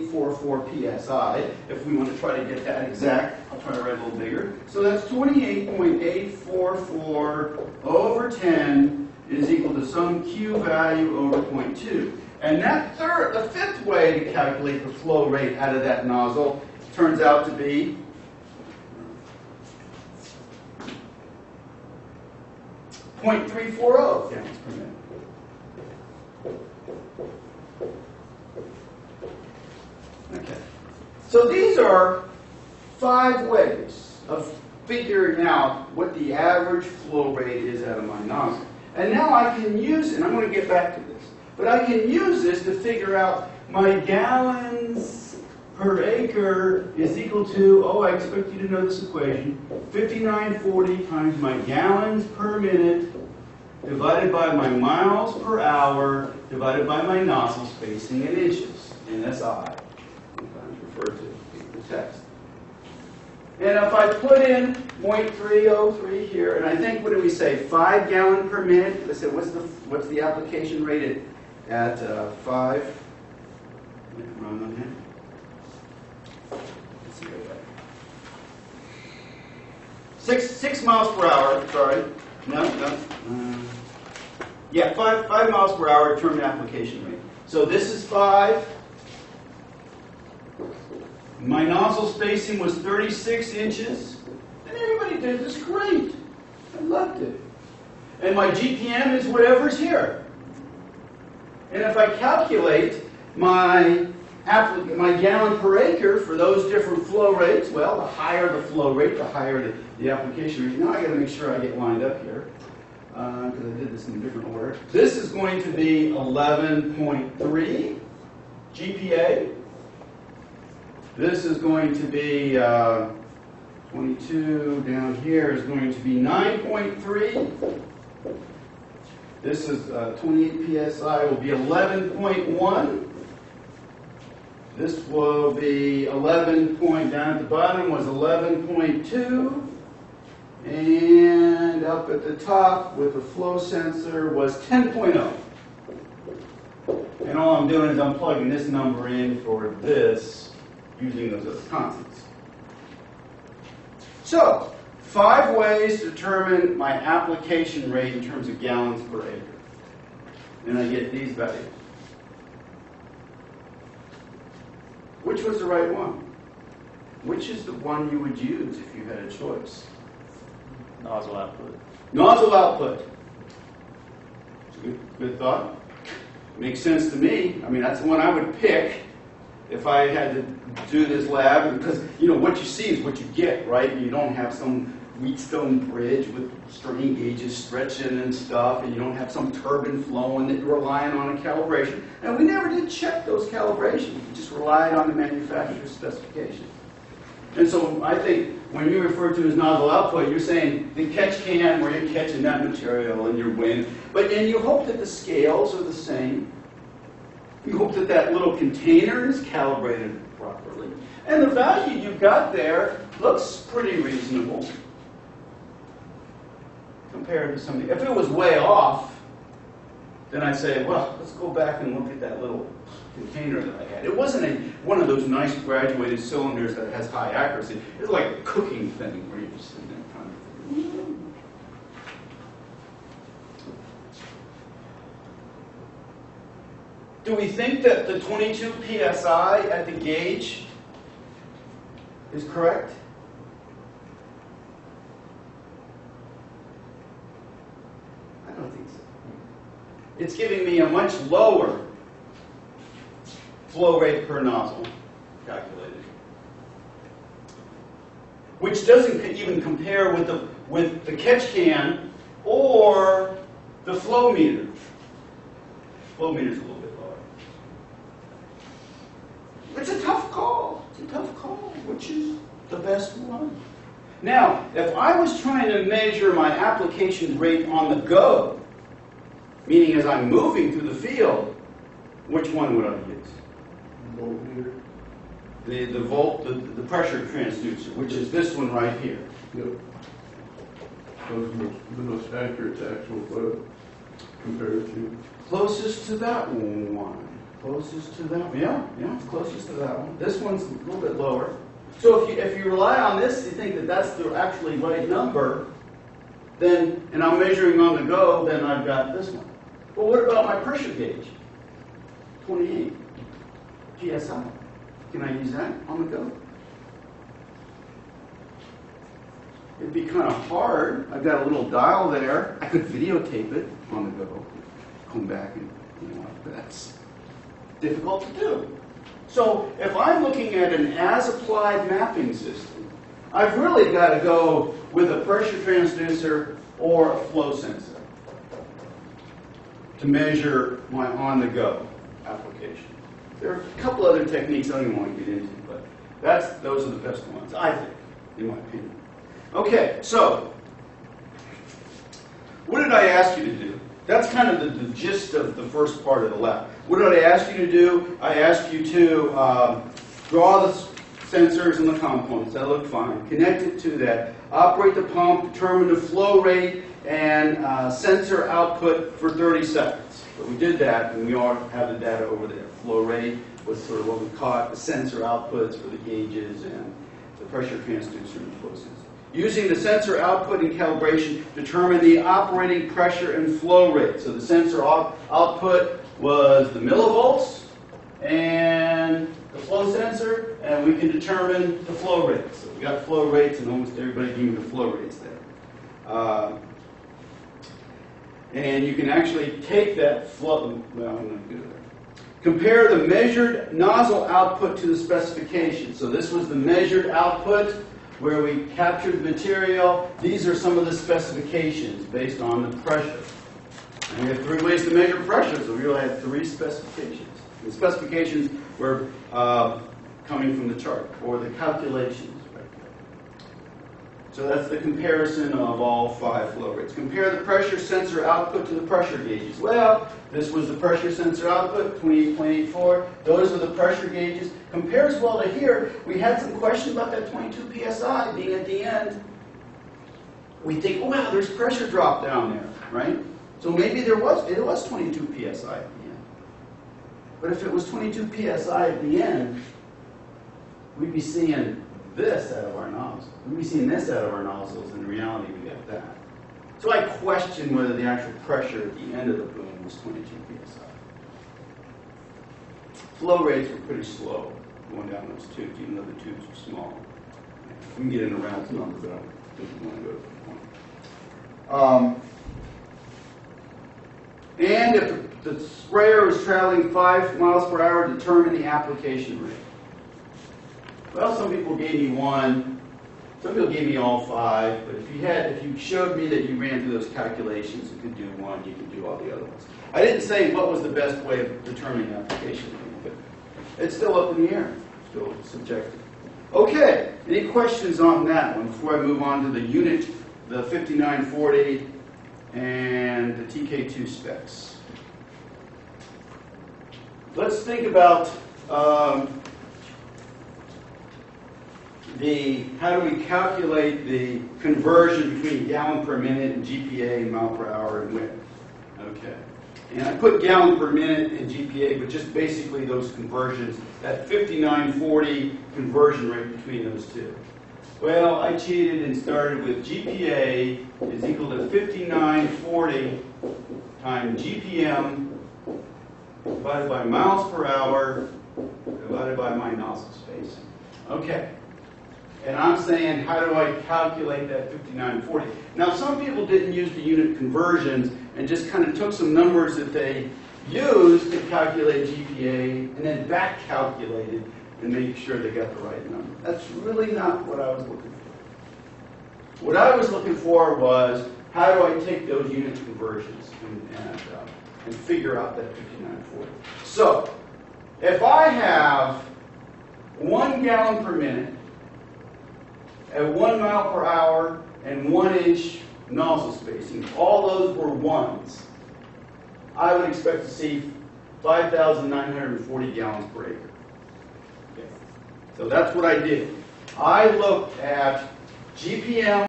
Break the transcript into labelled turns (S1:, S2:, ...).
S1: 28.844 psi. If we want to try to get that exact, I'll try to write a little bigger. So that's 28.844 over 10 is equal to some Q value over 0.2. And that the fifth way to calculate the flow rate out of that nozzle turns out to be 0.340 gallons per minute. Okay. So these are 5 ways of figuring out what the average flow rate is out of my nozzle. And now I can use, and I'm going to get back to this, but I can use this to figure out my gallons per acre is equal to, oh, I expect you to know this equation, 5940 times my gallons per minute divided by my miles per hour divided by my nozzle spacing in inches, and that's I. Sometimes referred to in the text. And if I put in 0.303 here, and I think, what do we say, 5 gallon per minute? Let's say, what's the application rate at 5? Let's see what I got. 6 miles per hour. Sorry, no. Yeah, 5 miles per hour term application rate. So this is 5. My nozzle spacing was 36 inches, and everybody did this great. I loved it. And my GPM is whatever's here. And if I calculate my gallon per acre for those different flow rates, well, the higher the flow rate, the higher the application rate. Now I got to make sure I get lined up here, because I did this in a different order. This is going to be 11.3 GPA. This is going to be 22 down here is going to be 9.3. This is 28 psi will be 11.1. This will be 11 point, down at the bottom was 11.2. And up at the top with the flow sensor was 10.0. And all I'm doing is I'm plugging this number in for this, using those as constants. So, 5 ways to determine my application rate in terms of gallons per acre. And I get these values. Which was the right one? Which is the one you would use if you had a choice?
S2: Nozzle output.
S1: Nozzle output. It's a good thought. Makes sense to me. I mean, that's the one I would pick if I had to do this lab, because what you see is what you get, right? You don't have some Wheatstone bridge with strain gauges stretching and stuff, and you don't have some turbine flowing that you're relying on a calibration. And we never did check those calibrations. We just relied on the manufacturer's specification. And so I think when you refer to as nozzle output, you're saying the catch can where you're catching that material and you're weighing. And you hope that the scales are the same. You hope that that little container is calibrated properly. And the value you got there looks pretty reasonable compared to something. If it was way off, then I'd say, well, let's go back and look at that little container that I had. It wasn't one of those nice graduated cylinders that has high accuracy. It was like a cooking thing where you're just sitting there kind of. Do we think that the 22 psi at the gauge is correct? I don't think so. It's giving me a much lower flow rate per nozzle calculated, which doesn't even compare with the catch can or the flow meter. Flow meter's a little bit lower. It's a tough call. It's a tough call. Which is the best one? Now, if I was trying to measure my application rate on the go, meaning as I'm moving through the field, which one would I use?
S3: Voltmeter.
S1: The pressure transducer, which is this one right here.
S3: Yep. Those are the most accurate to actual flow compared to.
S1: Closest to that one. Closest to that one. Yeah, it's closest to that one. This one's a little bit lower. So if you rely on this, you think that that's the actually right number, then, and I'm measuring on the go, then I've got this one. But what about my pressure gauge? 28 PSI. Can I use that on the go? It'd be kind of hard. I've got a little dial there. I could videotape it on the go. Come back and, that's difficult to do. So if I'm looking at an as-applied mapping system, I've really got to go with a pressure transducer or a flow sensor to measure my on-the-go application. There are a couple other techniques I don't even want to get into, but those are the best ones, I think, in my opinion. Okay, so what did I ask you to do? That's kind of the gist of the first part of the lab. What did I ask you to do? I asked you to draw the sensors and the components. That looked fine. Connect it to that. Operate the pump, determine the flow rate, and sensor output for 30 seconds. So we did that, and we all have the data over there. Flow rate was sort of what we caught, the sensor outputs for the gauges, and the pressure transducer and the flow sensor. Using the sensor output and calibration, determine the operating pressure and flow rate. So the sensor output was the millivolts and the flow sensor, and we can determine the flow rates. So we got flow rates, and almost everybody gave me the flow rates there. And you can actually take that flow, well, I'm not good at that. Compare the measured nozzle output to the specification. So this was the measured output where we captured the material. These are some of the specifications based on the pressure. And we have three ways to measure pressure, so we really had three specifications. The specifications were coming from the chart, or the calculations. So that's the comparison of all 5 flow rates. Compare the pressure sensor output to the pressure gauges. Well, this was the pressure sensor output, 28.84. Those are the pressure gauges. Compares well to here. We had some question about that 22 psi being at the end. We think, oh, wow, there's pressure drop down there, right? So maybe it was 22 psi at the end. But if it was 22 psi at the end, we'd be seeing this out of our nozzles. We'd be seeing this out of our nozzles, and in reality we got that. So I question whether the actual pressure at the end of the boom was 22 psi. Flow rates were pretty slow going down those tubes, even though the tubes were small. We can get into round numbers, but I don't think we want to go to the point. And if the sprayer is traveling 5 miles per hour, determine the application rate. Well, some people gave me 1, some people gave me all 5, but if you showed me that you ran through those calculations and could do 1, you could do all the other ones. I didn't say what was the best way of determining application rate, but it's still up in the air, still subjective. Okay, any questions on that one before I move on to the unit, the 5940 and the TK2 specs? Let's think about how do we calculate the conversion between gallon per minute and GPA and mile per hour and width. Okay. And I put gallon per minute and GPA, but just basically those conversions, that 5940 conversion rate between those two. Well, I cheated and started with GPA is equal to 5940 times GPM divided by miles per hour divided by my nozzle spacing. Okay. And I'm saying, how do I calculate that 5940? Now, some people didn't use the unit conversions and just kind of took some numbers that they used to calculate GPA and then back calculated and made sure they got the right number. That's really not what I was looking for. What I was looking for was, how do I take those unit conversions and figure out that 5940? So, if I have 1 gallon per minute at 1 mile per hour and 1 inch nozzle spacing, all those were 1s, I would expect to see 5,940 gallons per acre. Okay. So that's what I did. I looked at GPM